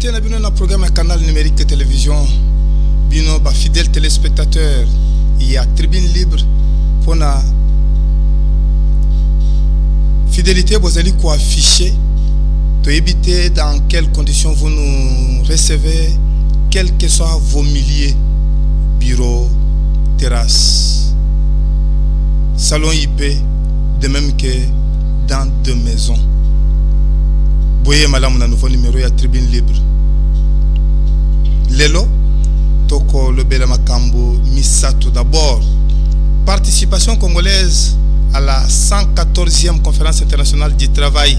invité na bino na programme canal numérique de télévision bino ba fidèles téléspectateurs il y a tribune libre pour na fidélité vous allez quoi afficher to éviter dans quelles conditions vous nous recevez quels que soient vos milliers bureaux terrasses salon IP de même que dans deux maisons. Voyez madame na nouveau numéro ya tribune libre. Lelo toko le bela makambo misato d'abord participation congolaise à la 114e conférence internationale du travail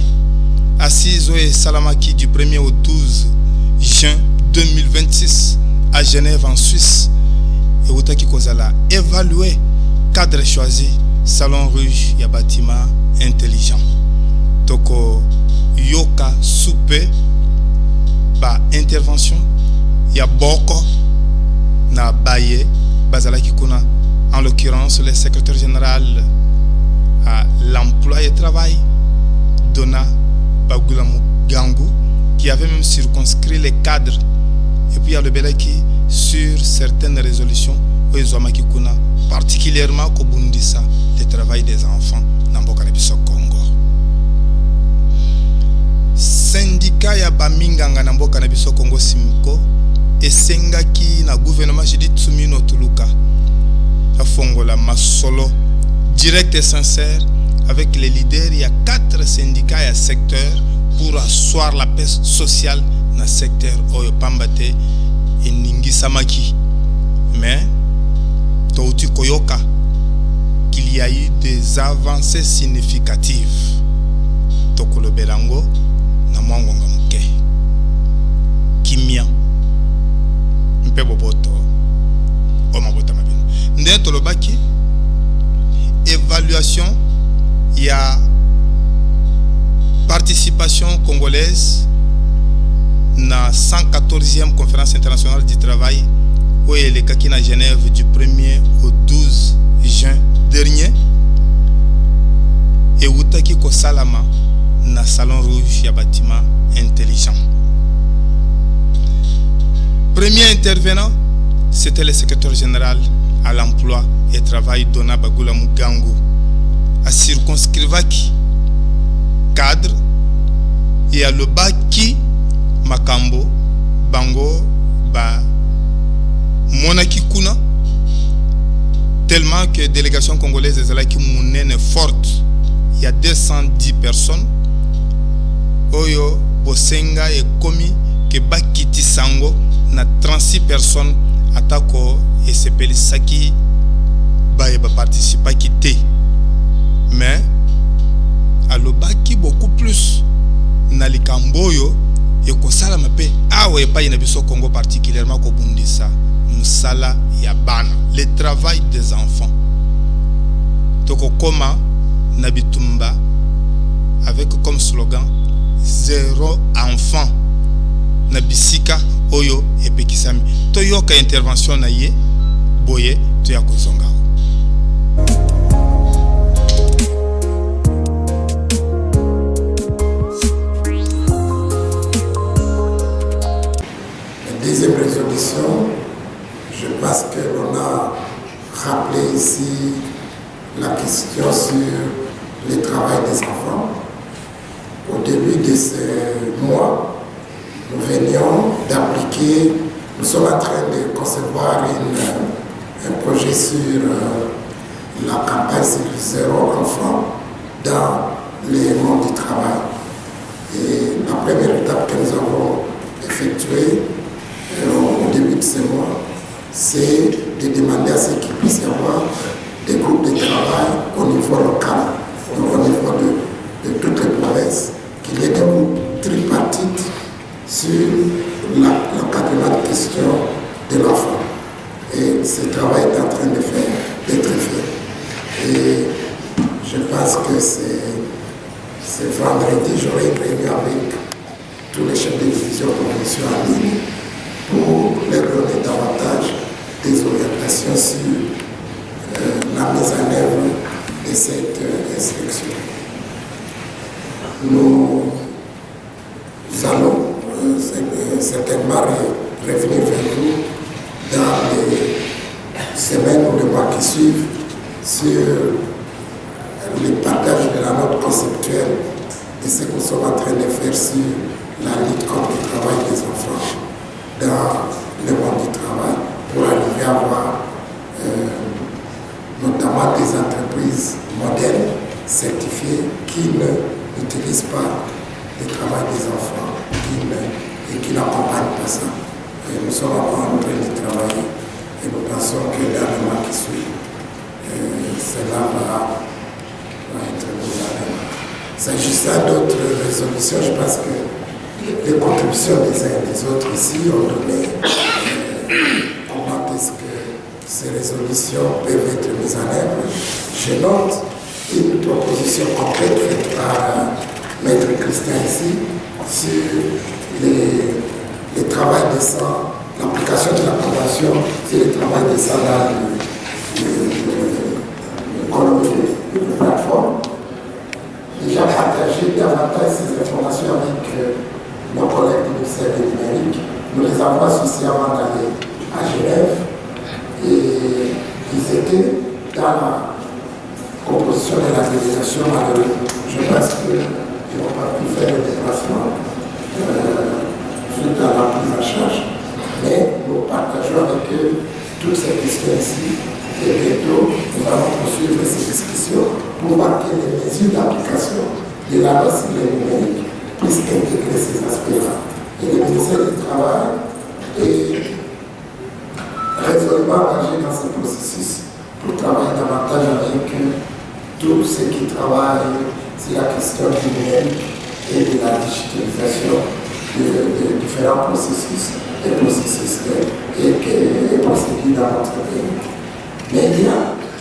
assise au Salamaki du 1er au 12 juin 2026 à Genève en Suisse et Outaki Kozala évaluer cadre choisi salon rouge ya bâtiment intelligent toko yoka soupe ba intervention ya boko na baye bazalaki kuna en l'occurrence le secrétaire général à l'emploi et travail Dona Bagula Mugangu qui avait même circonscrit les cadres et puis il y a le Belaki sur certaines résolutions au Izomaki kuna particulièrement Kobundisa le travail des enfants dans Mboka na biso Congo. Syndicat ya baminganga na Mboka na biso Congo Simco esengaki na gouvernement Judith Suminwa Tuluka afongola masolo direct et sincère avec les leaders. Il y a 4 syndicats et secteurs pour asseoir la paix sociale dans le secteur Oyo Pambate et Ningi Samaki. Mais Touti Koyoka qu'il y a eu des avancées significatives. Tokolo Belango na Mwangonga Muke Kimia Mpeboboto Omabota Mabino Nde Tolobaki évaluation il y a participation congolaise na 114e conférence internationale du travail où elle est à Genève du 1er au 12 juin dernier et Outaki Kosalama na salon rouge ya bâtiment intelligent. Premier intervenant c'était le secrétaire général à l'emploi et travail Dona Bagula Mugangu à circonscrivaki cadre et à le baki makambo bango ba monaki kuna tellement que délégation congolaise ezalaki munene forte il y a 210 personnes oyo bosenga et komi ke bakiti sango na 36 personnes atako et sepelisaki ba e ba participa kité mais alobaki beaucoup plus na likamboyo et kosala mape awe pa ina biso Congo particulièrement ko bundisa musala ya bana le travail des enfants toko koma na bitumba avec comme slogan zéro enfant na bisika oyo epekisami toyoka intervention na ye boye to ya kozonga. Deuxième résolution, je pense que l'on a rappelé ici la question sur le travail des enfants. Au début de ce mois, nous venions d'appliquer, nous sommes en train de concevoir un projet sur la campagne sur zéro enfant dans le monde du travail. Et la première étape que nous avons effectuée au début de ce mois, c'est de demander à ce qu'il puisse y avoir des groupes de travail au niveau local, donc au niveau de toutes les provinces, qu'il y ait des groupes tripartites sur l'encadrement de questions de l'enfant. Et ce travail est en train d'être fait. Et je pense que c'est vendredi, j'aurai une réunion avec tous les chefs de division de mission en ligne pour leur donner davantage des orientations sur la mise en œuvre de cette inspection. Nous allons certainement revenir vers vous dans les semaines ou les mois qui suivent sur le partage de la note conceptuelle de ce que nous sommes en train de faire sur la lutte contre le travail des enfants dans le monde du travail pour arriver à avoir notamment des entreprises modèles certifiées qui n'utilisent pas le travail des enfants et qui n'accompagnent pas ça. Et nous sommes encore en train de travailler et nous pensons que dans les mois qui suivent, cela va être mis en œuvre. S'agissant d'autres résolutions, je pense que les contributions des uns et des autres ici ont donné comment est-ce que ces résolutions peuvent être mises en œuvre. Je note une proposition concrète faite par Maître Christian ici sur le travail décent, l'application de la convention sur le travail décent dans l'économie de plateforme. Déjà partager davantage ces informations avec nos collègues du ministère du numérique. Nous les avons associés avant d'aller à Genève et ils étaient dans la composition de la délégation malheureuse. Je pense qu'ils n'ont pas pu faire le déplacement suite à la prise en charge, mais nous partageons avec eux toutes ces questions ici et bientôt nous allons poursuivre ces discussions pour voir que les mesures d'application de la loi sur le numérique puissent intégrer ces aspects-là. Et le ministère du Travail est résolument engagé dans ce processus pour travailler davantage avec tous ceux qui travaillent sur la question du numérique et de la digitalisation de différents processus et procédures dans notre pays. Mais il y a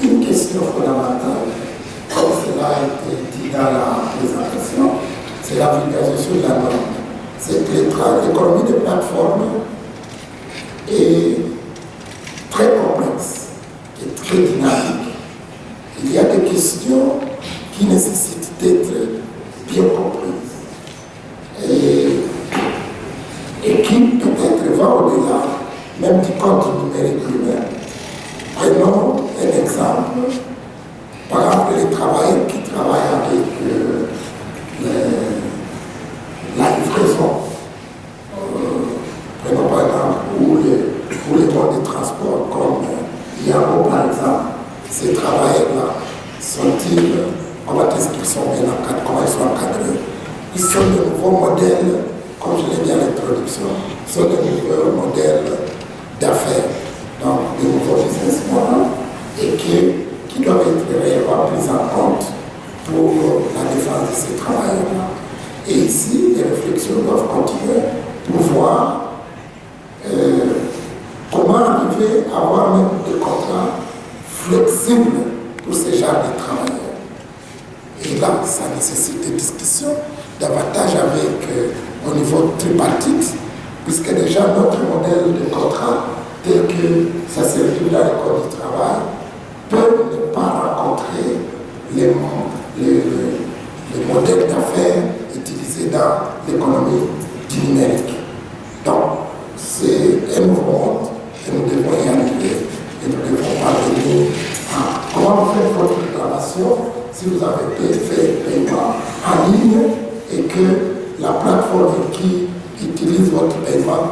une question fondamentale, comme cela a été dit dans la présentation, c'est la vulgarisation de la norme. C'est que l'économie de plateforme est très complexe et très dynamique. Il y a des questions qui nécessitent d'être bien comprises et qui peut-être vont au-delà même du compte numérique lui-même. Prenons un exemple, par exemple les travailleurs qui travaillent avec la livraison. Prenons par exemple ou les modes de transport comme Yahoo par exemple. Ces travailleurs-là sont-ils, comment est-ce qu'ils sont bien encadrés, comment ils sont encadrés? Ils sont de nouveaux modèles, comme je l'ai dit à l'introduction, sont de nouveaux modèles d'affaires, donc de nouveaux business models, et qui doivent être réellement pris en compte pour la défense de ces travailleurs-là. Et ici, les réflexions doivent continuer pour voir comment arriver à avoir même des contrats flexibles pour ces genres de travailleurs. Et là, ça nécessite des discussions davantage avec, au niveau tripartite, puisque déjà notre modèle de contrat, tel que ça s'est réduit dans le code du travail, peut ne pas rencontrer les modèles d'affaires utilisés dans l'économie du numérique. Donc, c'est un nouveau monde et nous devons y arriver et nous devons parvenir à comment faire votre réclamation si vous avez fait paiement en ligne et que la plateforme qui utilise votre paiement,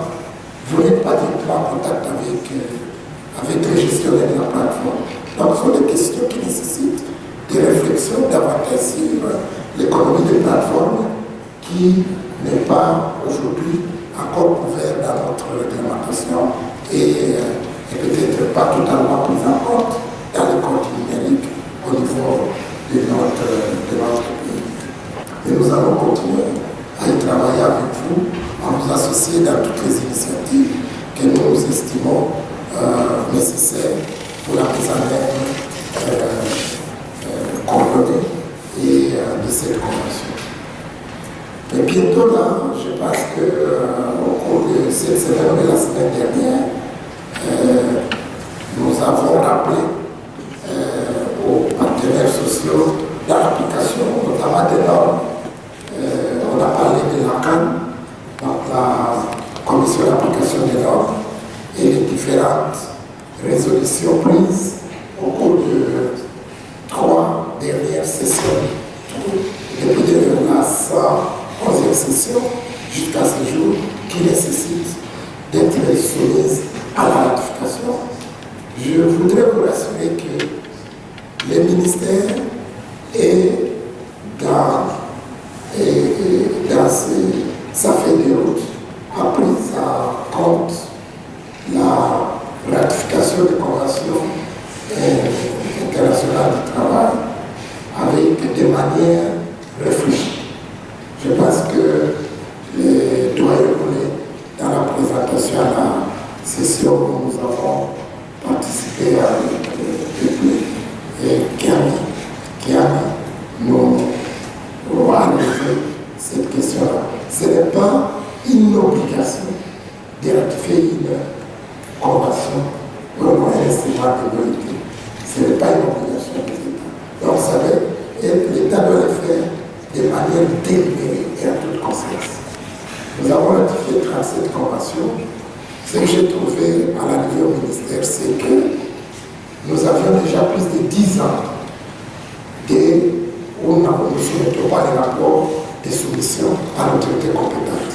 vous n'êtes pas directement en contact avec le gestionnaire de la plateforme. Donc, ce sont des questions qui nécessitent des réflexions davantage sur l'économie des plateformes qui n'est pas aujourd'hui encore couvert dans notre réglementation et peut-être pas totalement prise en compte dans le code numérique au niveau de notre pays. Et nous allons continuer à y travailler avec vous, à nous associer dans toutes les initiatives que nous estimons nécessaires pour la mise en œuvre coordonnée et de cette convention. Et bientôt là, je pense qu'au cours de cette semaine et la semaine dernière, nous avons rappelé aux partenaires sociaux dans l'application, notamment des normes. On a parlé de la CAN, donc la commission d'application des normes et les différentes résolutions prises au cours de 3 dernières sessions, depuis la 111e session jusqu'à ce jour, qui nécessitent d'être soumises à la ratification. Je voudrais vous rassurer que le ministère est dans sa feuille de route a pris en compte la ratification des conventions internationales du travail avec des manières réfléchies. Je pense que les doyens, dans la présentation à la session où nous avons participé avec Kiami nous a levé cette question-là. Ce n'est pas une obligation de ratifier une convention ou un instrument de l'OIT. Ce n'est pas une obligation des États. Donc, vous savez, l'État doit le faire de manière délibérée et en toute conscience. Nous avons ratifié 37 conventions. Ce que j'ai trouvé à l'arrivée au ministère, c'est que nous avions déjà plus de 10 ans où nous ne soumettions pas les rapports de soumission à l'autorité compétente.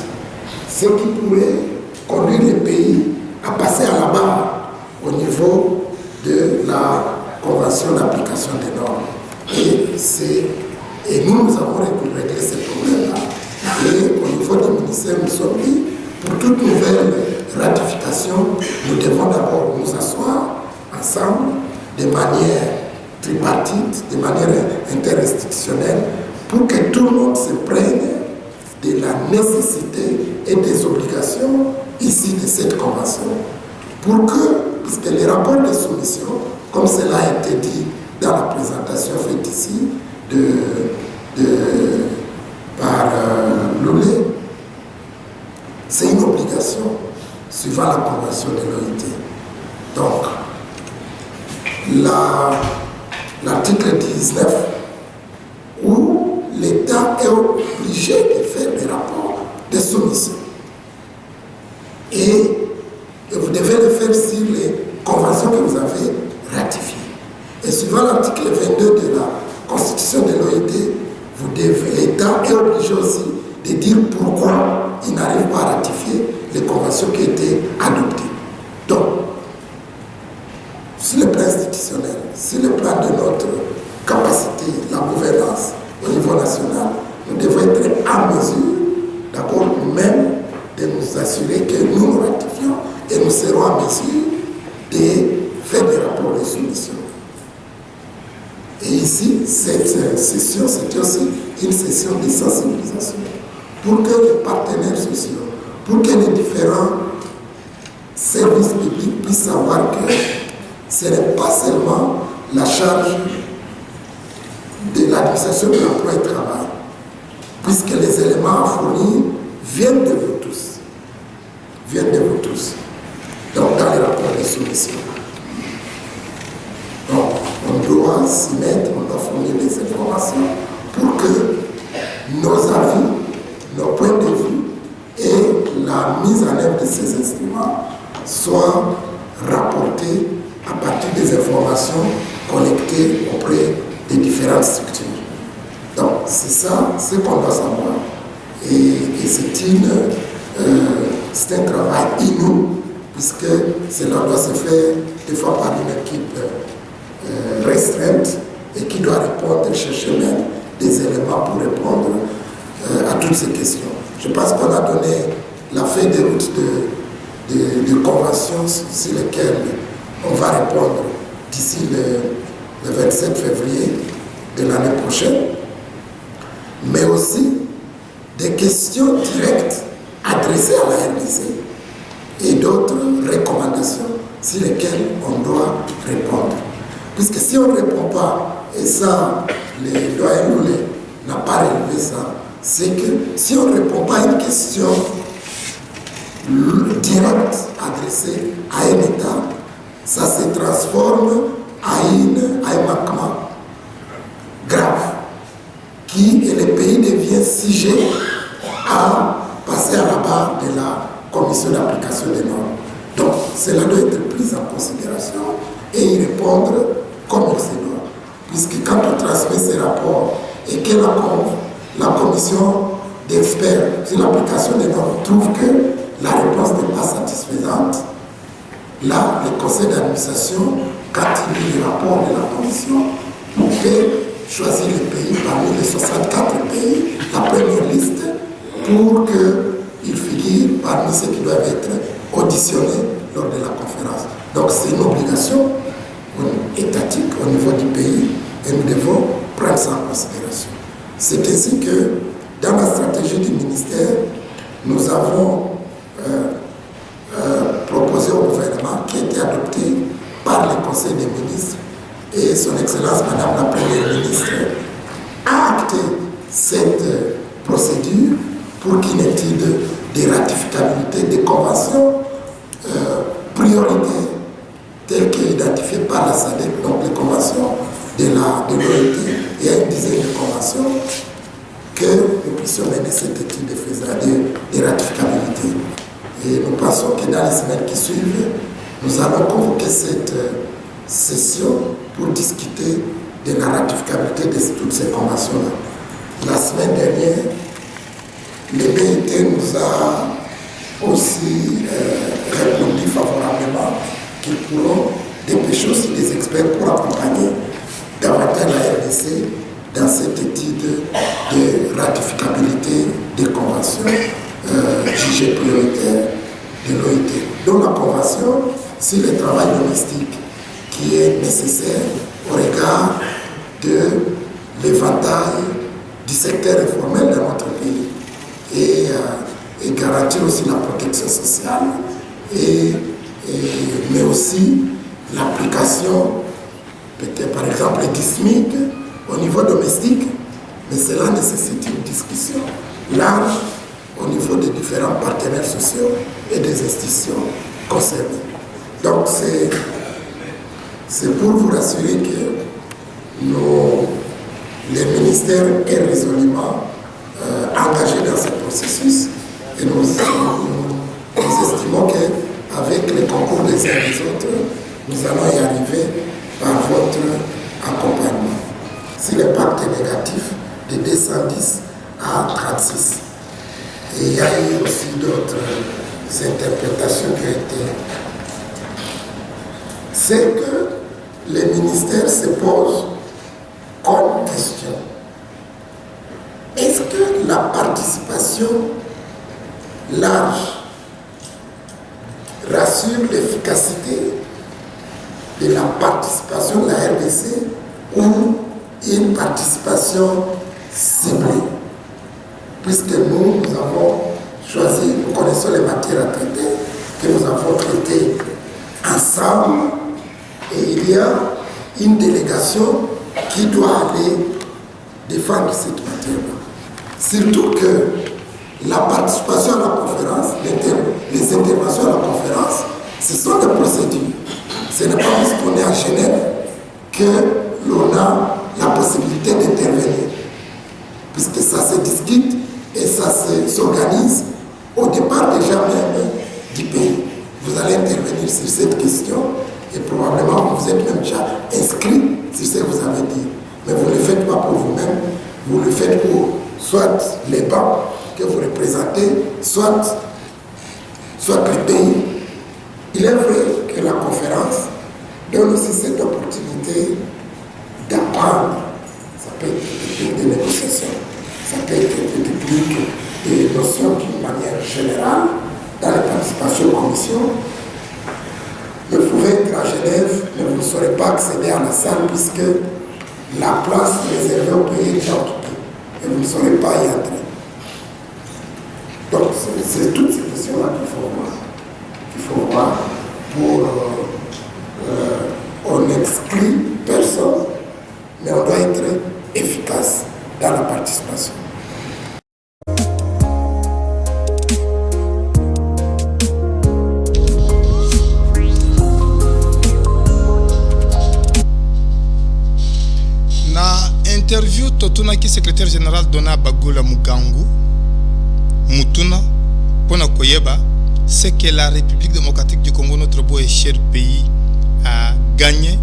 Ce qui pourrait conduire le pays à passer à la barre au niveau de la Convention d'application des normes. Et nous avons réglé ces problèmes-là. Et au niveau du ministère, nous sommes dit, pour toute nouvelle ratification, nous devons d'abord nous asseoir ensemble de manière tripartite, de manière interinstitutionnelle, pour que tout le monde se prenne de la nécessité et des obligations ici de cette convention. Pour que, puisque les rapports de soumission, comme cela a été dit dans la présentation faite ici par Loulé, c'est une obligation suivant la convention de l'OIT. Donc, l'article 19, où l'État est obligé de faire des rapports de soumission. Et vous devez le faire sur les conventions que vous avez ratifiées. Et suivant l'article 22 de la Constitution de l'OIT, l'État est obligé aussi de dire pourquoi il n'arrive pas à ratifier les conventions qui ont été adoptées. Donc, sur le plan institutionnel, sur le plan de notre capacité, la gouvernance au niveau national, nous devons être en mesure, d'abord nous-mêmes, de nous assurer que nous nous ratifions et nous serons en mesure de faire des rapports de soumission. Et ici, cette session, c'était aussi une session de sensibilisation pour que les partenaires sociaux, pour que les différents services publics puissent savoir que ce n'est pas seulement la charge de l'administration de l'emploi et du travail, puisque les éléments à fournir viennent de vous tous. Viennent de vous tous. Donc, dans les rapports de soumission. Donc, on doit s'y mettre, on doit fournir des informations pour que nos avis, nos points de vue et la mise en œuvre de ces instruments soient rapportés à partir des informations collectées auprès des différentes structures. Donc, c'est ça, ce qu'on doit savoir. Et c'est un travail inouï, puisque cela doit se faire des fois par une équipe restreinte et qui doit répondre, chercher même des éléments pour répondre à toutes ces questions. Je pense qu'on a donné la feuille de route de conventions sur lesquelles on va répondre d'ici le 27 février de l'année prochaine, mais aussi des questions directes adressées à la RDC et d'autres recommandations sur lesquelles on doit répondre. Puisque si on ne répond pas, et ça, le doyen Loulé n'a pas relevé ça, c'est que si on ne répond pas à une question directe adressée à un État, ça se transforme à un manquement grave, et le pays devient sujet à passer à la barre de la commission d'application des normes. Donc, cela doit être pris en considération et y répondre comme il se doit. Puisque quand on transmet ces rapports et que la commission d'experts sur l'application des normes trouve que la réponse n'est pas satisfaisante, là, le conseil d'administration, quand il lit le rapport de la commission, peut choisir les pays parmi les 64 pays, la première liste, pour qu'ils figurent parmi ceux qui doivent être auditionnés lors de la conférence. Donc c'est une obligation étatique au niveau du pays et nous devons prendre ça en considération. C'est ainsi que dans la stratégie du ministère, nous avons proposé au gouvernement, qui a été adopté par le Conseil des ministres, et son Excellence Madame la Première ministre a acté cette procédure pour qu'une étude de ratificabilité des conventions prioritaires telles qu'identifiées par la SADC, donc les conventions de l'OIT, il y a une dizaine de conventions, que nous puissions mener cette étude de ratificabilité. Et nous pensons que dans les semaines qui suivent, nous allons convoquer cette session pour discuter de la ratificabilité de toutes ces conventions-là. La semaine dernière, le BIT nous a aussi répondu favorablement qu'ils pourront dépêcher aussi des experts pour accompagner davantage la RDC dans cette étude de ratificabilité des conventions jugées prioritaires de l'OIT. Donc la convention sur le travail domestique qui est nécessaire au regard de l'éventail du secteur informel dans notre pays et garantir aussi la protection sociale mais aussi l'application peut-être par exemple du SMIC au niveau domestique, mais cela nécessite une discussion large au niveau des différents partenaires sociaux et des institutions concernées. Donc c'est pour vous rassurer que les ministères est résolument engagé dans ce processus et nous estimons qu'avec le concours des uns et des autres, nous allons y arriver par votre accompagnement. Si l'impact est négatif, de 210 à 36. Et il y a eu aussi d'autres interprétations qui ont été. C'est que les ministères se posent comme question. Est-ce que la participation large rassure l'efficacité de la participation de la RDC ou une participation ciblée? Puisque nous avons choisi, nous connaissons les matières à traiter, que nous avons traitées ensemble, et il y a une délégation qui doit aller défendre cette matière-là. Surtout que la participation à la conférence, les interventions à la conférence, ce sont des procédures. Ce n'est pas parce qu'on est à Genève que l'on a la possibilité d'intervenir. Puisque ça se discute et ça s'organise au départ déjà même du pays. Vous allez intervenir sur cette question et probablement vous êtes même déjà inscrit sur ce que vous avez dit. Mais vous ne le faites pas pour vous-même, vous le faites pour soit les banques que vous représentez, soit le pays. Il est vrai que la conférence donne aussi cette opportunité d'apprendre. Ça peut être des négociations, ça peut être des notions d'une manière générale dans les participations aux commissions. Vous pouvez être à Genève, mais vous ne saurez pas accéder à la salle puisque la place réservée au pays est déjà occupée et vous ne saurez pas y entrer. Donc c'est toutes ces questions-là qu'il faut voir pour on n'exclut personne, mais on doit être efficace dans la participation. Interview totuna ki secrétaire général Dona Bagula Mugangu Mutuna pona koyeba c'est que la République démocratique du Congo, notre beau et cher pays, a gagné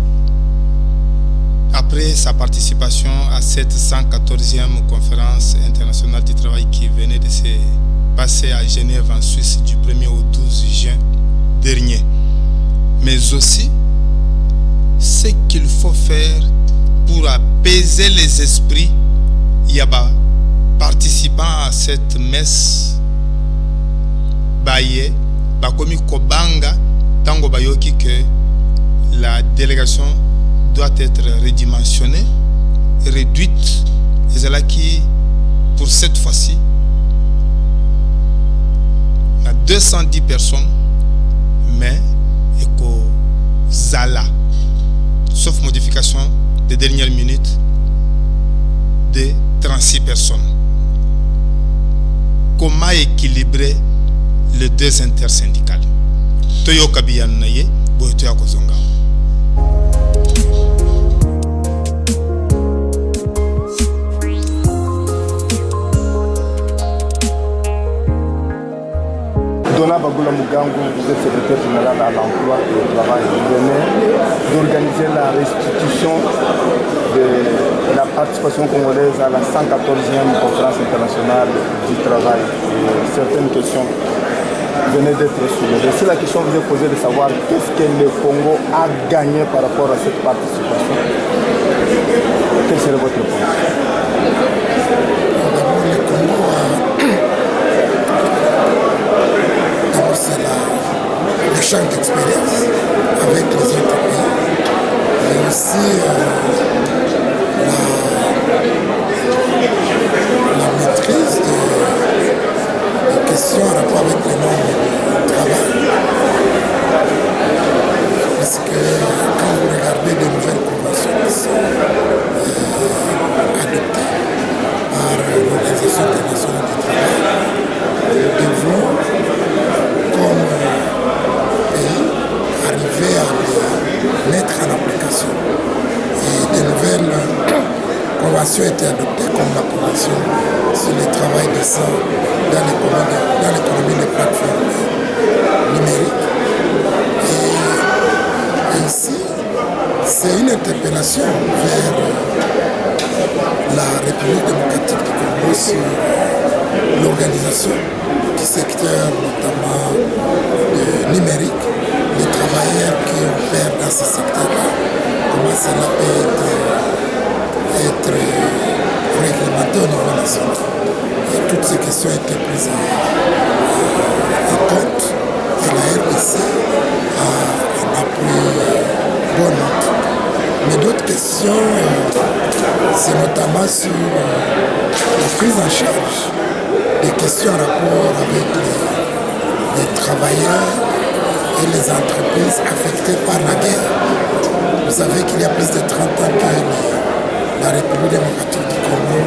après sa participation à cette 114e conférence internationale du travail qui venait de se passer à Genève en Suisse du 1er au 12 juin dernier. Mais aussi, ce qu'il faut faire pour apaiser les esprits, il y a participant à cette messe baye bakomi kobanga tango bayoki que la délégation doit être redimensionnée, réduite, et c'est là qui pour cette fois-ci on a 210 personnes, mais eko zala sauf modification de dernière minute de 36 personnes. Comment équilibrer les deux intersyndicales? Toyo Kabiyan Naye, Boyotoya Kozonga. Dona Bagula Mugangu, vous êtes secrétaire général à l'emploi et au travail. Vous venez d'organiser la restitution de la participation congolaise à la 114e conférence internationale du travail. Et certaines questions venaient d'être soulevées. Si la question vous est posée de savoir qu'est-ce que le Congo a gagné par rapport à cette participation, quelle serait votre réponse? D'abord, le Congo c'est l'échange d'expérience avec les autres pays, mais aussi la maîtrise des questions en rapport avec le monde du travail. Parce que quand vous regardez de nouvelles conventions qui sont adoptées par l'Organisation internationale du travail, nous devons comme pays arriver à les mettre en application. Et de nouvelles conventions ont été adoptées comme la convention sur le travail décent dans l'économie des plateformes numériques. Et ici, c'est une interpellation vers la République démocratique du Congo sur l'organisation du secteur notamment numérique, les travailleurs qui opèrent dans ce secteur-là, comment cela peut être réglementé au niveau national. Et toutes ces questions ont été prises en compte et la RDC a pris bonne note. Mais d'autres questions, c'est notamment sur la prise en charge des questions en rapport avec les travailleurs et les entreprises affectées par la guerre. Vous savez qu'il y a plus de 30 ans que la République démocratique du Congo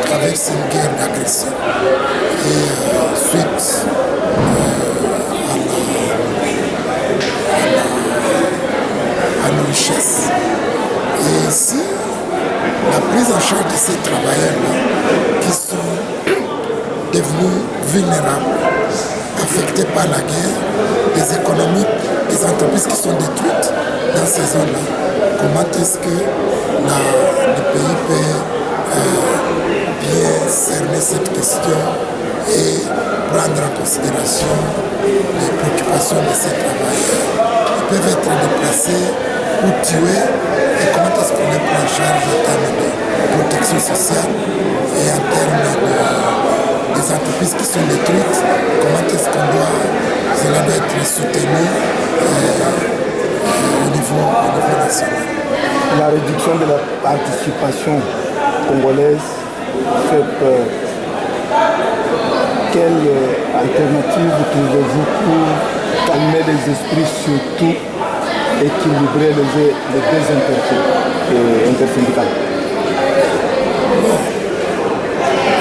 traverse une guerre d'agression. Et suite à nos richesses. Et ici, la prise en charge de ces travailleurs-là qui sont devenus vulnérables, affectés par la guerre, des économies, des entreprises qui sont détruites dans ces zones-là. Comment est-ce que le pays peut bien cerner cette question et prendre en considération les préoccupations de ces travailleurs? Ils peuvent être déplacés ou tués, et comment est-ce qu'on les prend en charge en termes de protection sociale et en termes des entreprises qui sont détruites, comment est-ce cela doit être soutenu au niveau national. La réduction de la participation congolaise fait peur. Quelle alternative trouvez-vous pour calmer les esprits, surtout équilibrer les deux intersyndicales?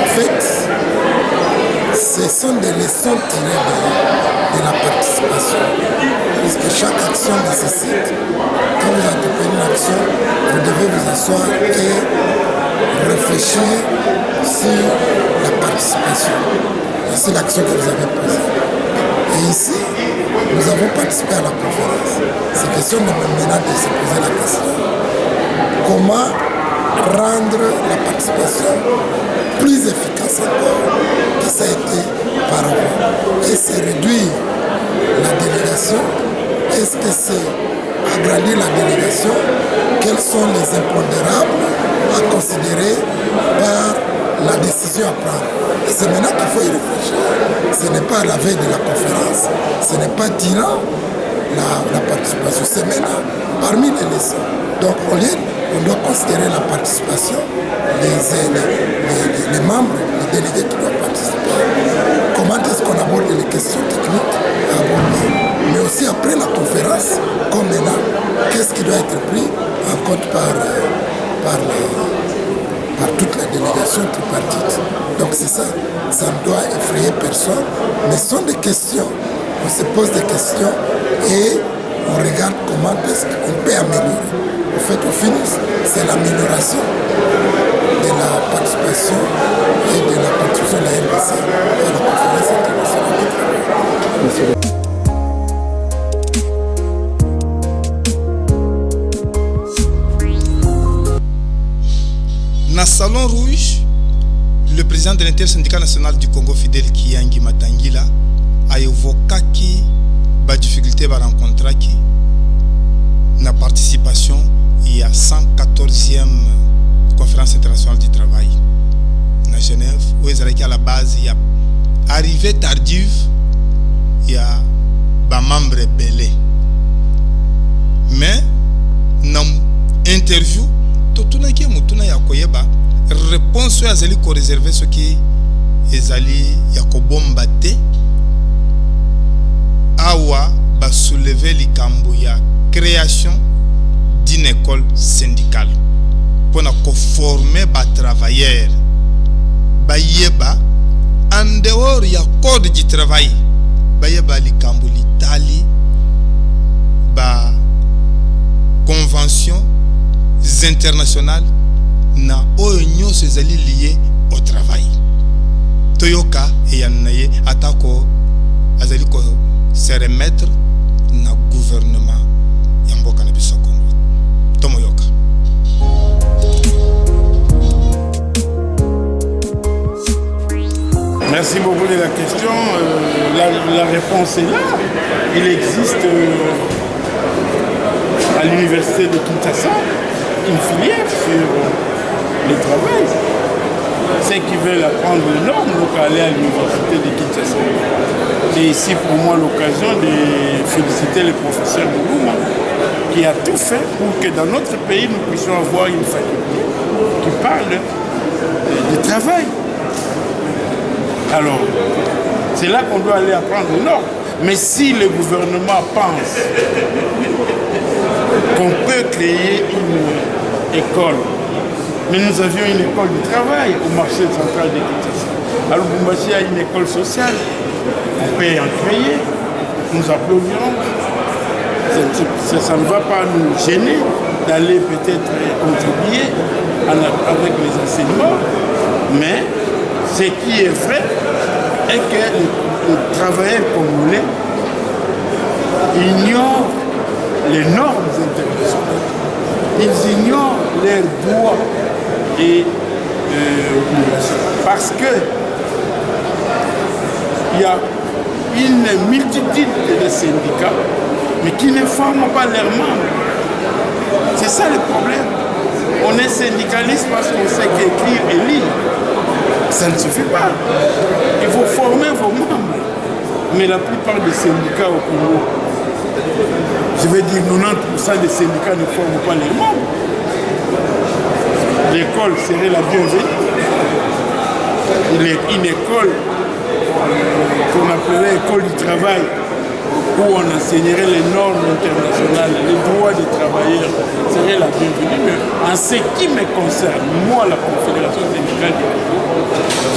En fait, ce sont des leçons tirées de la participation. Parce que chaque action nécessite, quand vous entreprenez une action, vous devez vous asseoir et réfléchir sur la participation. C'est l'action que vous avez posée. Et ici, nous avons participé à la conférence. C'est question de maintenant de se poser la question. Comment rendre la participation plus efficace encore que ça a été par avant? Et c'est réduire la délégation? Est-ce que c'est agrandir la délégation? Quels sont les impondérables à considérer par la décision à prendre? Et c'est maintenant qu'il faut y réfléchir. Ce n'est pas à la veille de la conférence, ce n'est pas durant la participation, c'est maintenant parmi les leçons. Donc au lieu, on doit considérer la participation, les membres, les délégués qui doivent participer. Comment est-ce qu'on aborde les questions techniques à aborder? Mais aussi après la conférence, comme maintenant, qu'est-ce qui doit être pris en compte par toute la délégation tripartite. Donc c'est ça, ça ne doit effrayer personne, mais ce sont des questions. On se pose des questions et on regarde comment est-ce qu'on peut améliorer. En fait, au final, c'est l'amélioration de la participation et de la contribution de la RDC à la conférence internationale du travail. Dans le Salon Rouge, le président de l'intersyndicat national du Congo, Fidel Kiyangi Matangila, a évoqué les difficultés à rencontrer la participation à la 114e conférence internationale du travail à Genève, où ils à la base, il y a arrivée tardive, il y a des membres belés. Mais, dans l'interview, tout le monde a réponse à celle qui réservé ce qui est allé yakobombaté awa ba soulever la création d'une école syndicale pour former les travailleurs bayeba en dehors ya code du travail bayeba likambo l'Italie ba convention internationales na oyo ces liés au travail. Toyoka et yanaye atako azali ko se remettre na gouvernement yamboka na biso Congo. Tomoyoka. Merci beaucoup de la question. La réponse est là. Il existe à l'université de Kinshasa une filière sur le travail. Ceux qui veulent apprendre les normes n'ont qu'à aller à l'université de Kinshasa. C'est ici pour moi l'occasion de féliciter le professeur Moulouma qui a tout fait pour que dans notre pays nous puissions avoir une faculté qui parle du travail. Alors, c'est là qu'on doit aller apprendre les normes. Mais si le gouvernement pense qu'on peut créer une école, mais nous avions une école du travail au marché central de Kinshasa. À Lubumbashi, il y a une école sociale, on peut en créer, nous applaudirons. Ça ne va pas nous gêner d'aller peut-être contribuer avec les enseignements, mais ce qui est vrai est que les travailleurs congolais ignorent les normes internationales. Ils ignorent leurs droits et obligations. Parce que il y a une multitude de syndicats, mais qui ne forment pas leurs membres. C'est ça le problème. On est syndicaliste parce qu'on sait qu'écrire et lire, ça ne suffit pas. Il faut former vos membres. Mais la plupart des syndicats au Congo, je veux dire 90% des syndicats ne forment pas les membres. L'école serait la bienvenue. Une école qu'on appellerait école du travail, où on enseignerait les normes internationales, les droits des travailleurs, serait la bienvenue. Mais en ce qui me concerne, moi, la Confédération syndicale du Congo,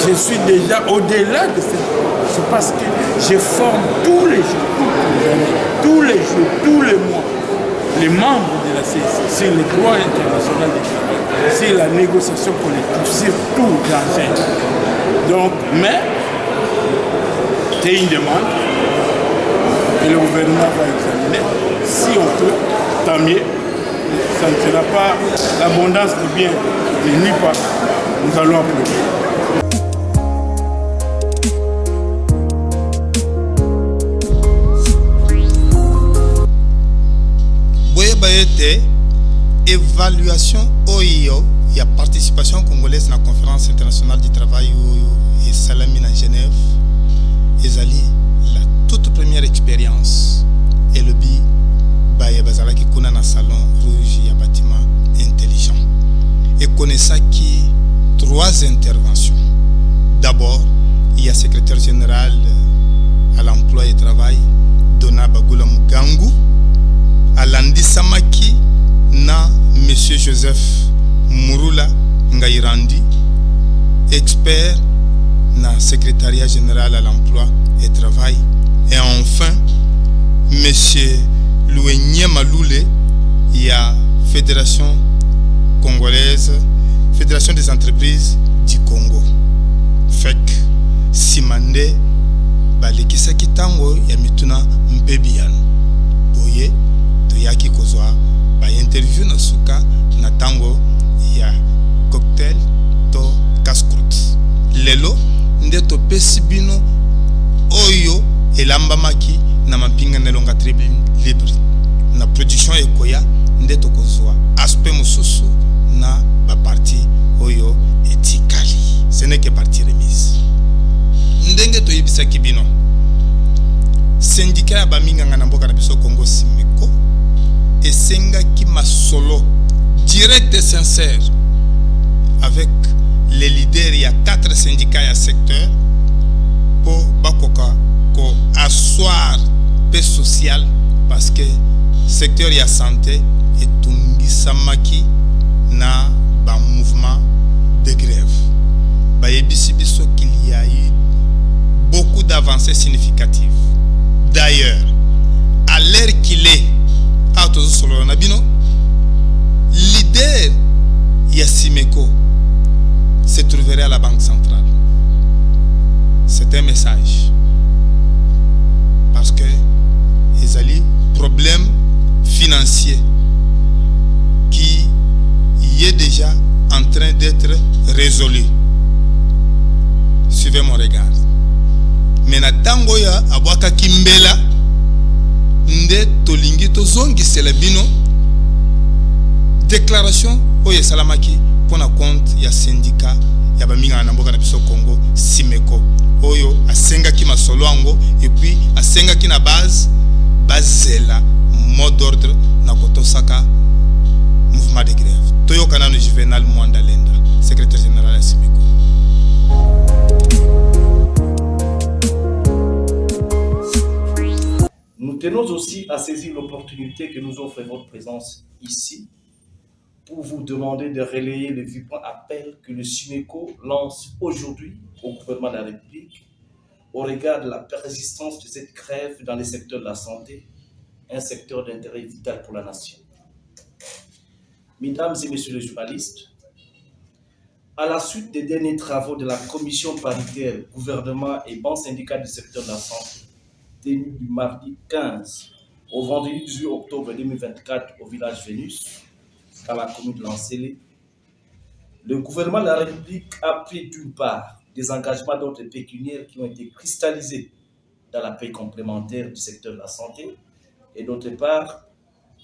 je suis déjà au-delà de cette... C'est parce que je forme tous les jours, tous les jours, tous les mois, les membres de la CSC sur le droit international du travail, sur la négociation collective, sur tout dans un. Donc, mais, c'est une demande que le gouvernement va examiner. Si on peut, tant mieux. Ça ne sera pas l'abondance de biens de nuit pas. Nous allons applaudir. Évaluation OIO, il y a participation congolaise dans la conférence internationale du travail et Salamine à Genève. Ezali, la toute première expérience et le bi baye bazalaki kuna na salon rouge ya bâtiment intelligent. Et connaissant qui 3 interventions. D'abord, il y a secrétaire général à l'emploi et travail Dona Bagula Mugangu, Alandi Samaki na Monsieur Joseph Murula Ngairandi, expert na secrétariat général à l'emploi et travail. Et enfin, Monsieur Louenye Maloule, il y a Fédération congolaise, Fédération des entreprises du Congo. FEC, Simande, Balekisa Kitango, Yamituna Mpebian. Boye, Toyaki Kozwa, ba interview na suka na tango ya cocktail to casse-croûte. Lelo nde to pesibino oyo elamba maki na mapinga na longa tribune libre na production ekoya nde to kozwa aspect mususu na ba parti oyo etikali. Ce n'est que partie remise. Ndenge to yibisa kibino syndicat ya baminga na mboka na biso Congo Simeko et Sengaki Masolo, direct et sincère, avec les leaders, il y a 4 syndicats et secteurs pour Bakoka, pour asseoir paix sociale, parce que secteur y a santé et Tungi Samaki na ba mouvement de grève. Ba yebisi biso qu'il y a eu beaucoup d'avancées significatives. D'ailleurs, à l'heure qu'il est, leader Yassimeko se trouverait à la Banque centrale. C'est un message. Parce que il y a problème financier qui y est déjà en train d'être résolu. Suivez mon regard. Mais na tango ya abwaka kimbela nde tolingi tozongi selebino déclaration oye salamaki pour na compte ya syndicat ya baminga na mboka na biso Congo Simeko oyo asengaki masolo ango et puis asengaki na base bazela mot d'ordre na kotosaka mouvement de grève toyokana no Juvenal Mwandalenda secrétaire général ya Simeko. Nous tenons aussi à saisir l'opportunité que nous offre votre présence ici pour vous demander de relayer le vibrant appel que le SUMECO lance aujourd'hui au gouvernement de la République au regard de la persistance de cette grève dans le secteur de la santé, un secteur d'intérêt vital pour la nation. Mesdames et messieurs les journalistes, à la suite des derniers travaux de la commission paritaire gouvernement et banque syndicale du secteur de la santé, tenue du mardi 15 au vendredi 18 octobre 2024 au village Vénus, dans la commune de Lancélé, le gouvernement de la République a pris d'une part des engagements d'ordre pécuniaire qui ont été cristallisés dans la paie complémentaire du secteur de la santé et d'autre part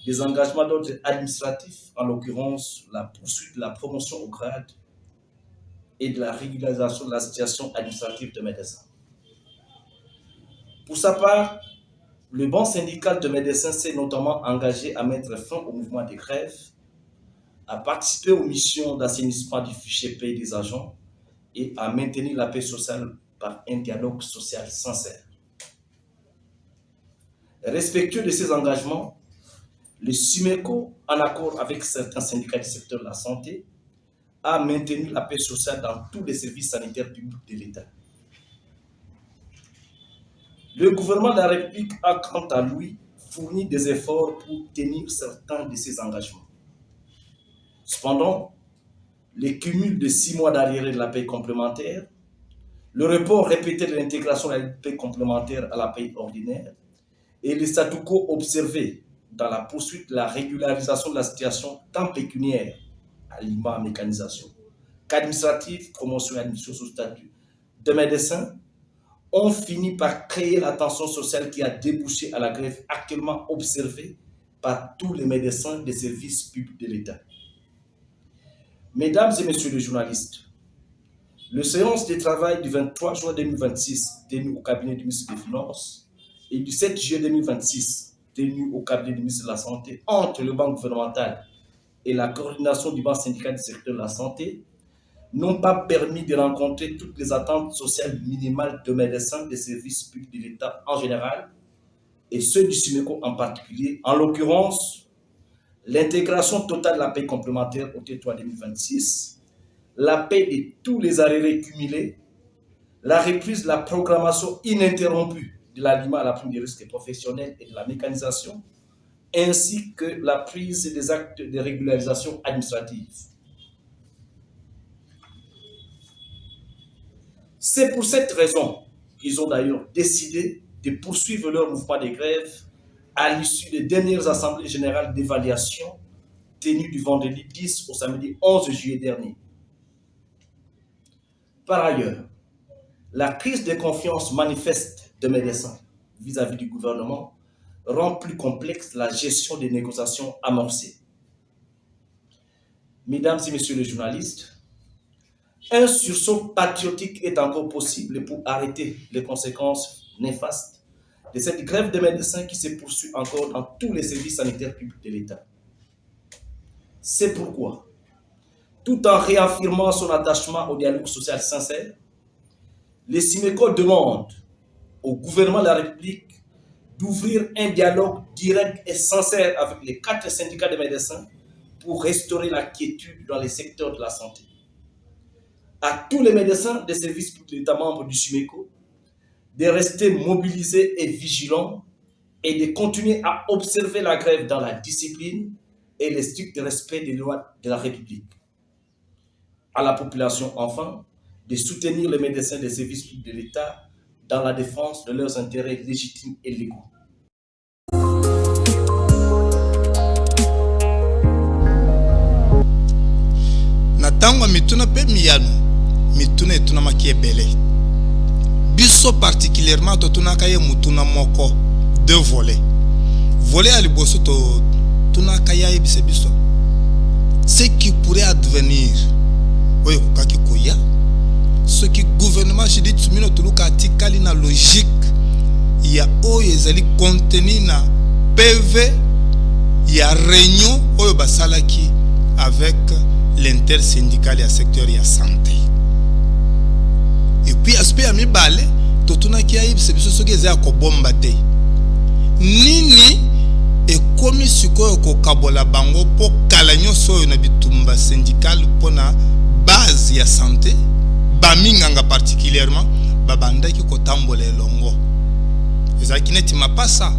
des engagements d'ordre administratif, en l'occurrence la poursuite de la promotion au grade et de la régularisation de la situation administrative de médecins. Pour sa part, le banc syndical de médecins s'est notamment engagé à mettre fin au mouvement de grève, à participer aux missions d'assainissement du fichier paie des agents et à maintenir la paix sociale par un dialogue social sincère. Respectueux de ces engagements, le SUMECO, en accord avec certains syndicats du secteur de la santé, a maintenu la paix sociale dans tous les services sanitaires publics de l'État. Le gouvernement de la République a, quant à lui, fournit des efforts pour tenir certains de ses engagements. Cependant, les cumuls de 6 mois d'arriérés de la paie complémentaire, le report répété de l'intégration de la paie complémentaire à la paie ordinaire et le statu quo observé dans la poursuite de la régularisation de la situation tant pécuniaire, aliment à mécanisation, qu'administrative, promotion et admission sous statut de médecins, ont fini par créer la tension sociale qui a débouché à la grève actuellement observée par tous les médecins des services publics de l'État. Mesdames et messieurs les journalistes, le séance de travail du 23 juin 2026 tenu au cabinet du ministre des Finances et du 7 juillet 2026 tenu au cabinet du ministre de la Santé entre le banc gouvernemental et la coordination du banc syndical du secteur de la santé n'ont pas permis de rencontrer toutes les attentes sociales minimales de médecins des services publics de l'État en général et ceux du SUMECO en particulier, en l'occurrence l'intégration totale de la paie complémentaire au T3 2026, la paie de tous les arriérés cumulés, la reprise de la programmation ininterrompue de l'aliment à la prime des risques professionnels et de la mécanisation, ainsi que la prise des actes de régularisation administrative. C'est pour cette raison qu'ils ont d'ailleurs décidé de poursuivre leur mouvement de grève à l'issue des dernières assemblées générales d'évaluation tenues du vendredi 10 au samedi 11 juillet dernier. Par ailleurs, la crise de confiance manifeste des médecins vis-à-vis du gouvernement rend plus complexe la gestion des négociations amorcées. Mesdames et messieurs les journalistes, un sursaut patriotique est encore possible pour arrêter les conséquences néfastes de cette grève des médecins qui se poursuit encore dans tous les services sanitaires publics de l'État. C'est pourquoi, tout en réaffirmant son attachement au dialogue social sincère, le SUMECO demande au gouvernement de la République d'ouvrir un dialogue direct et sincère avec les 4 syndicats de médecins pour restaurer la quiétude dans les secteurs de la santé. À tous les médecins des services publics de l'État membres du SUMECO de rester mobilisés et vigilants et de continuer à observer la grève dans la discipline et le strict respect des lois de la République. À la population, enfin, de soutenir les médecins des services publics de l'État dans la défense de leurs intérêts légitimes et légaux. Natangwa mituna pe miyanu, mituna etuna makie bele. Biso particulièrement totuna kaye mutuna moko, 2 volets. Volet à liboso to tuna kaya ebise biso. Ce qui pourrait advenir, oyo kaki koya, ce qui gouvernement chidi tsumino tuluka atikali na logique ya oyo ezali contenu na PV ya réunion oyo basalaki avec l'intersyndical ya secteur ya santé. Et puis aspect ya mibale totuna ki ayibise biso soki eza kobomba te. Nini ekomi sikoyo kokabola bango po kala nyonso oyo na bitumba syndical pona base ya santé baminganga particulièrement babandaki kotambola elongo ezalaki neti mapasa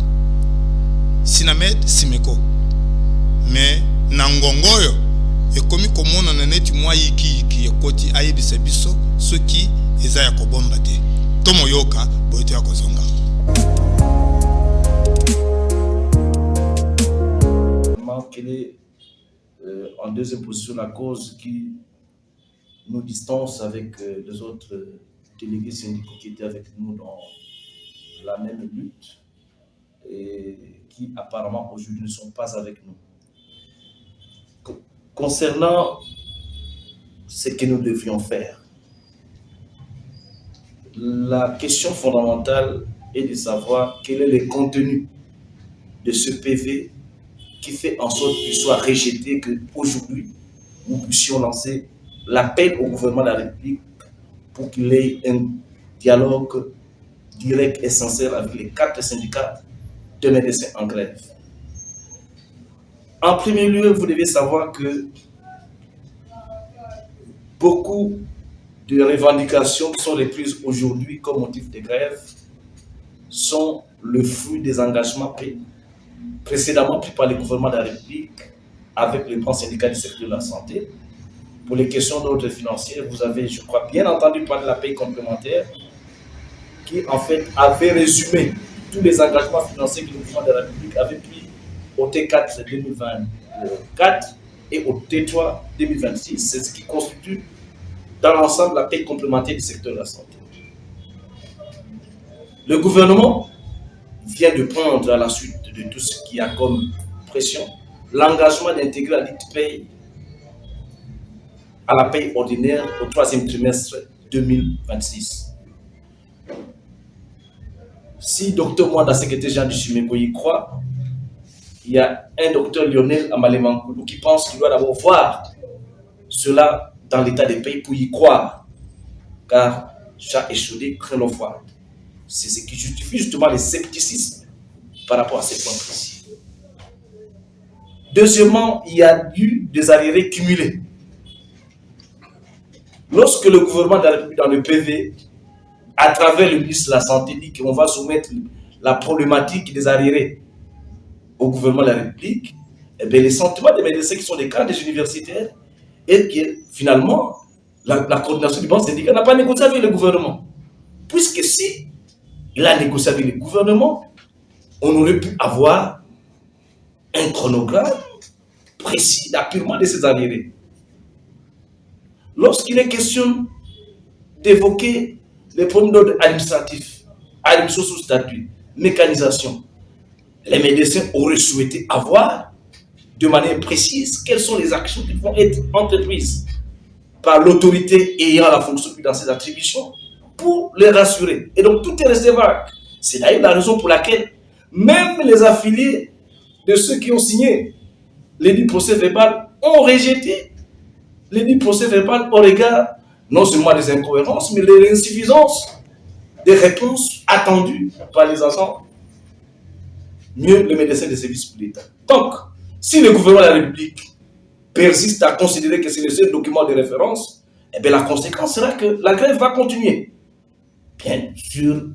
Sinamed SUMECO mais na ngongo oyo ekomi komona na neti mwa yiki ekoti ayebisa biso soki eza ya kobomba te tomoyoka boyeto ya kozonga. Quelle est en deuxième position la cause qui nous distance avec les autres délégués syndicaux qui étaient avec nous dans la même lutte et qui apparemment aujourd'hui ne sont pas avec nous. Concernant ce que nous devions faire, la question fondamentale est de savoir quel est le contenu de ce PV qui fait en sorte qu'il soit rejeté, qu'aujourd'hui, nous puissions lancer l'appel au gouvernement de la République pour qu'il ait un dialogue direct et sincère avec les 4 syndicats de médecins en grève. En premier lieu, vous devez savoir que beaucoup de revendications qui sont reprises aujourd'hui comme motif de grève sont le fruit des engagements pris précédemment pris par le gouvernement de la République avec le grand syndicat du secteur de la santé. Pour les questions d'ordre financier, vous avez, je crois, bien entendu parler de la paie complémentaire qui, en fait, avait résumé tous les engagements financiers que le gouvernement de la République avait pris au T4 2024 et au T3 2026. C'est ce qui constitue dans l'ensemble la paie complémentaire du secteur de la santé. Le gouvernement vient de prendre à la suite de tout ce qui a comme pression l'engagement d'intégrer la dite paie à la paie ordinaire au 3e trimestre 2026. Si Dr Mwanda, secrétaire général du SUMECO, y croit, il y a un docteur Lionel Amalemankoulou qui pense qu'il doit d'abord voir cela dans l'état des pays pour y croire, car chat échaudé craint l'eau froide. C'est ce qui justifie justement le scepticisme par rapport à ces points précis. Deuxièmement, il y a eu des arriérés cumulés. Lorsque le gouvernement de la République, dans le PV, à travers le ministre de la Santé, dit qu'on va soumettre la problématique des arriérés au gouvernement de la République, eh bien, les sentiments des médecins qui sont des cadres des universitaires est que finalement, la coordination du banc syndical n'a pas négocié avec le gouvernement. Puisque si il a négocié avec le gouvernement, on aurait pu avoir un chronogramme précis d'appurement de ces arriérés. Lorsqu'il est question d'évoquer les problèmes d'ordre administratif, admission sous statut, mécanisation, les médecins auraient souhaité avoir de manière précise quelles sont les actions qui vont être entreprises par l'autorité ayant la fonction dans ses attributions pour les rassurer. Et donc tout est resté vague. C'est d'ailleurs la raison pour laquelle même les affiliés de ceux qui ont signé les procès verbal ont rejeté les procès verbal au regard non seulement des incohérences, mais des insuffisances des réponses attendues par les agents, mieux les médecins des services pour l'État. Donc, si le gouvernement de la République persiste à considérer que c'est le seul document de référence, eh bien la conséquence sera que la grève va continuer. Bien sûr,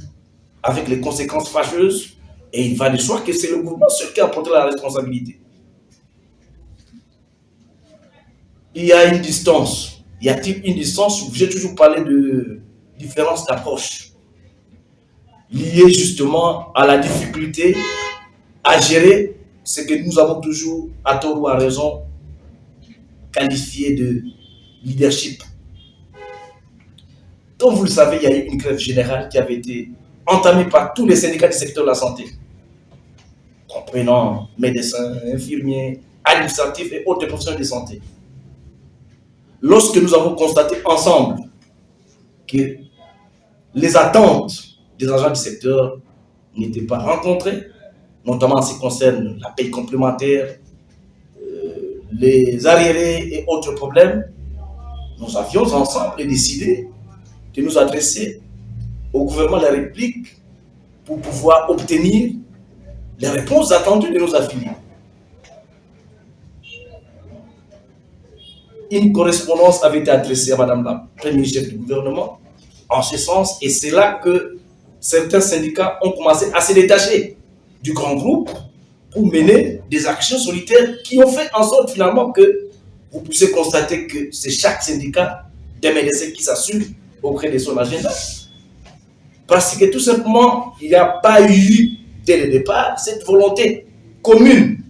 avec les conséquences fâcheuses, et il va de soi que c'est le gouvernement seul qui a porté la responsabilité. Il y a une distance. Y a-t-il une distance? J'ai toujours parlé de différence d'approche liée justement à la difficulté à gérer ce que nous avons toujours, à tort ou à raison, qualifié de leadership. Comme vous le savez, il y a eu une grève générale qui avait été entamée par tous les syndicats du secteur de la santé, comprenant médecins, infirmiers, administratifs et autres professionnels de santé. Lorsque nous avons constaté ensemble que les attentes des agents du secteur n'étaient pas rencontrées, notamment en ce qui concerne la paie complémentaire, les arriérés et autres problèmes, nous avions ensemble décidé de nous adresser au gouvernement de la République pour pouvoir obtenir les réponses attendues de nos affiliés. Une correspondance avait été adressée à Madame la première chef du gouvernement en ce sens, et c'est là que certains syndicats ont commencé à se détacher du grand groupe pour mener des actions solitaires qui ont fait en sorte finalement que vous puissiez constater que c'est chaque syndicat des médecins qui s'assume auprès de son agenda. Parce que tout simplement, il n'y a pas eu dès le départ cette volonté commune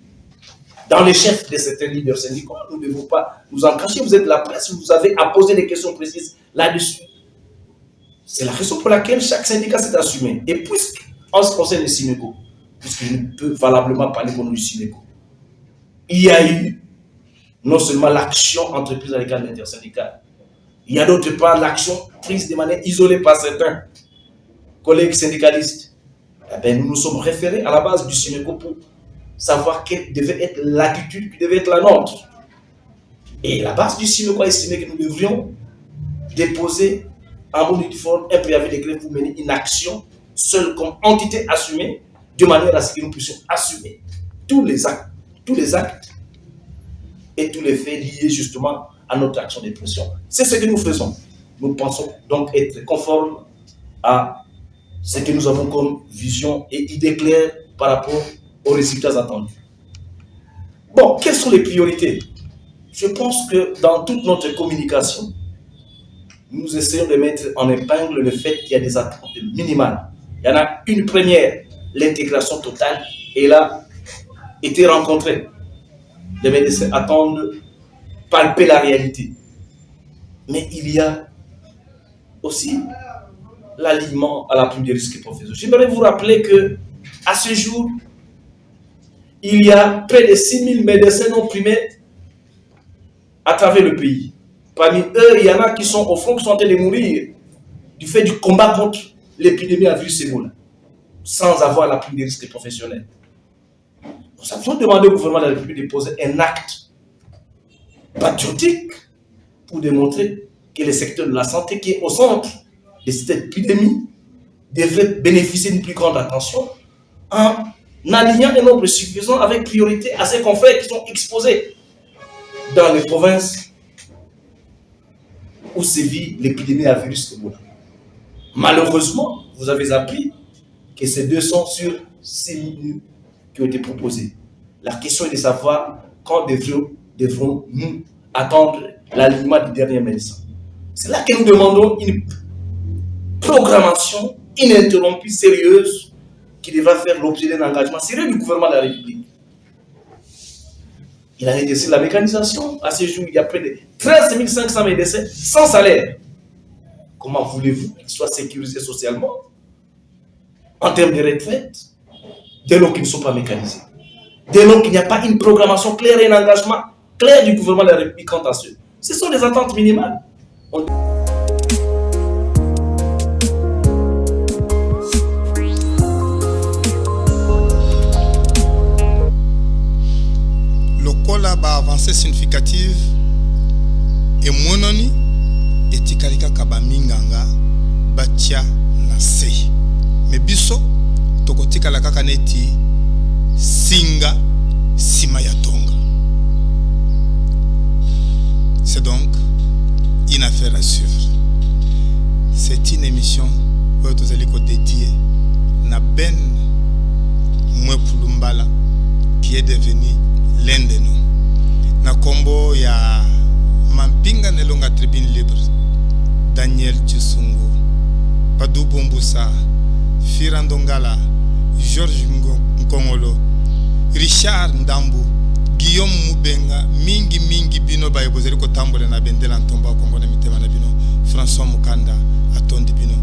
dans les chefs de certains leaders syndicaux. Nous ne devons pas nous en cacher. Vous êtes la presse, vous avez à poser des questions précises là-dessus. C'est la raison pour laquelle chaque syndicat s'est assumé. Et puisqu'en ce qui concerne le SUMECO, puisque je ne peux valablement parler pour nous du SUMECO, il y a eu non seulement l'action entreprise avec l'intersyndicale, il y a d'autre part l'action prise de manière isolée par certains collègues syndicalistes. Eh bien, nous nous sommes référés à la base du SUMECO pour savoir quelle devait être l'attitude qui devait être la nôtre. Et la base du SUMECO a estimé que nous devrions déposer en bon uniforme un préavis de grève pour mener une action seule comme entité assumée, de manière à ce que nous puissions assumer tous les actes et tous les faits liés justement à notre action de pression. C'est ce que nous faisons. Nous pensons donc être conformes à ce que nous avons comme vision et idée claire par rapport aux résultats attendus. Bon, quelles sont les priorités? Je pense que dans toute notre communication, nous essayons de mettre en épingle le fait qu'il y a des attentes minimales. Il y en a une première, l'intégration totale, et là, été rencontrée. Les médecins attendent palper la réalité. Mais il y a aussi l'alignement à la prime des risques professionnels. J'aimerais vous rappeler que à ce jour, il y a près de 6000 médecins non primés à travers le pays. Parmi eux, il y en a qui sont au front, qui sont en train de mourir du fait du combat contre l'épidémie à virus Ebola, sans avoir la prime des risques professionnels. Nous avons demandé au gouvernement de la République de poser un acte patriotique pour démontrer que le secteur de la santé, qui est au centre de cette épidémie, devrait bénéficier d'une plus grande attention en alignant un nombre suffisant avec priorité à ces confrères qui sont exposés dans les provinces où sévit l'épidémie à virus Ebola. Malheureusement, vous avez appris que ces 200 sur 6000 qui ont été proposés. La question est de savoir quand devrons-nous attendre l'alignement du dernier médecin. C'est là que nous demandons une programmation ininterrompue, sérieuse, qui devra faire l'objet d'un engagement sérieux du gouvernement de la République. Il a décidé la mécanisation. À ce jour, il y a près de 13 500 médecins sans salaire. Comment voulez-vous qu'ils soient sécurisés socialement en termes de retraite, dès lors qu'ils ne sont pas mécanisés? Dès lors qu'il n'y a pas une programmation claire et un engagement clair du gouvernement de la République quant à ce. Ce sont des attentes minimales. Lokola ba avancée significative et mononi etikalika kabaminganga batia na se. Mais biso tokotikala kaka neti singa sima ya tonga. C'est donc une affaire à suivre. C'est une émission où nous allons dédier na Ben Mwepulumbala qui est devenu l'un de nous. Na kombo ya Mampinga Nelonga Tribune Libre, Daniel Chisungu, Badou Bombusa, Firandongala, Georges Nkongolo, Richard Ndambu, Guillaume Mubenga, mingi bino ba yebozeli ko tambole na bendela ntomba Kongo na mitema na bino, François Mukanda atondi bino.